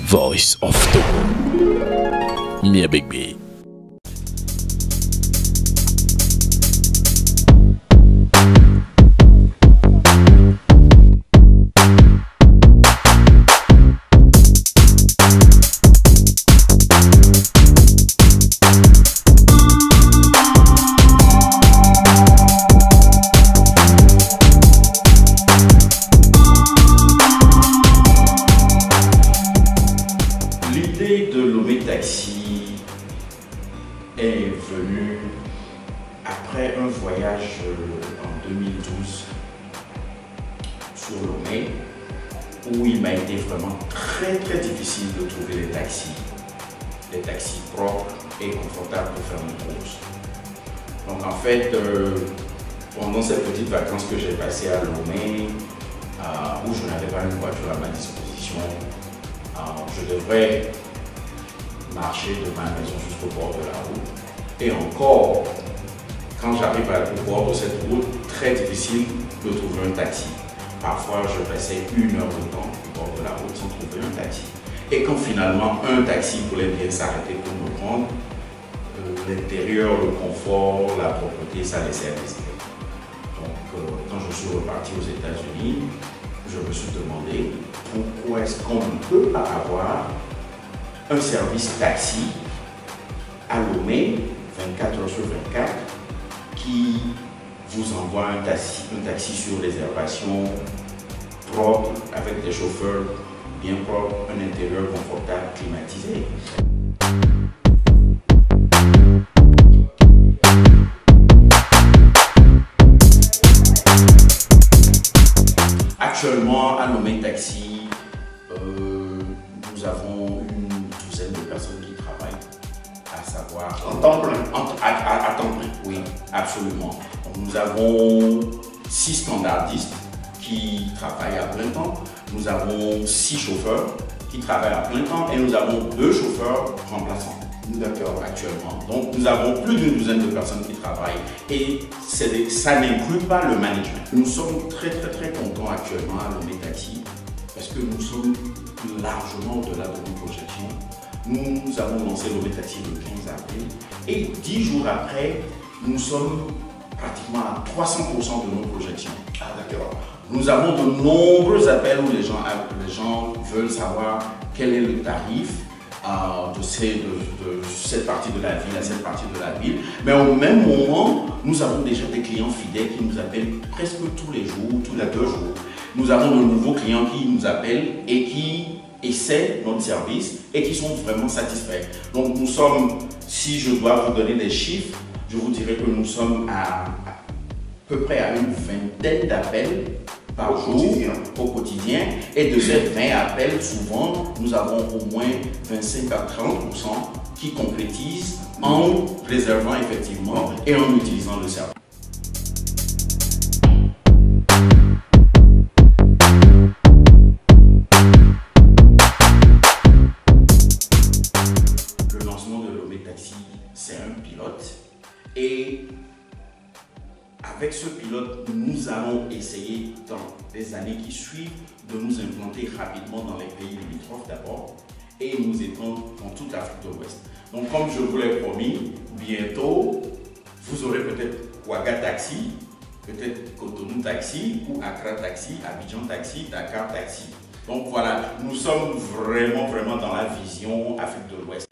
Voice of Togo. Mia Bigby. L'idée de Lomé Taxi est venue après un voyage en 2012 sur Lomé où il m'a été vraiment très difficile de trouver des taxis propres et confortables pour faire mes courses. Donc en fait, pendant ces petites vacances que j'ai passées à Lomé, où je n'avais pas une voiture à ma disposition, je devrais marcher de ma maison jusqu'au bord de la route. Et encore, quand j'arrive au bord de cette route, très difficile de trouver un taxi. Parfois, je passais 1 heure de temps au bord de la route sans trouver un taxi. Et quand finalement un taxi voulait bien s'arrêter pour me prendre, l'intérieur, le confort, la propreté, ça laissait à désirer. Donc, quand je suis reparti aux États-Unis, je me suis demandé pourquoi est-ce qu'on ne peut pas avoir un service taxi à Lomé, 24 heures sur 24, qui vous envoie un taxi sur réservation propre, avec des chauffeurs bien propres, un intérieur confortable, climatisé. Actuellement, à Lomé Taxi, nous avons une douzaine de personnes qui travaillent, à savoir... En temps plein. À temps plein, oui, absolument. Donc, nous avons 6 standardistes qui travaillent à plein temps. Nous avons 6 chauffeurs qui travaillent à plein temps et nous avons 2 chauffeurs remplaçants. D'accord. Actuellement. Donc nous avons plus d'une douzaine de personnes qui travaillent et ça n'inclut pas le management. Nous sommes très contents actuellement à Lomé Taxi parce que nous sommes largement au-delà de nos projections. Nous avons lancé Lomé Taxi le 15 avril et 10 jours après, nous sommes pratiquement à 300% de nos projections. Ah d'accord. Nous avons de nombreux appels où les gens veulent savoir quel est le tarif de cette partie de la ville à cette partie de la ville. Mais au même moment, nous avons déjà des clients fidèles qui nous appellent presque tous les jours, tous les 2 jours. Nous avons de nouveaux clients qui nous appellent et qui essaient notre service et qui sont vraiment satisfaits. Donc nous sommes, si je dois vous donner des chiffres, je vous dirais que nous sommes à peu près à une vingtaine d'appels par jour au quotidien, et de ces 20 appels, souvent, nous avons au moins 25 à 30% qui concrétisent en réservant effectivement et en utilisant le service. Le lancement de Lomé Taxi, c'est un pilote et avec ce pilote, nous allons essayer dans les années qui suivent de nous implanter rapidement dans les pays limitrophes d'abord et nous étendre dans toute l'Afrique de l'Ouest. Donc comme je vous l'ai promis, bientôt, vous aurez peut-être Ouaga Taxi, peut-être Cotonou Taxi ou Accra Taxi, Abidjan Taxi, Dakar Taxi. Donc voilà, nous sommes vraiment dans la vision Afrique de l'Ouest.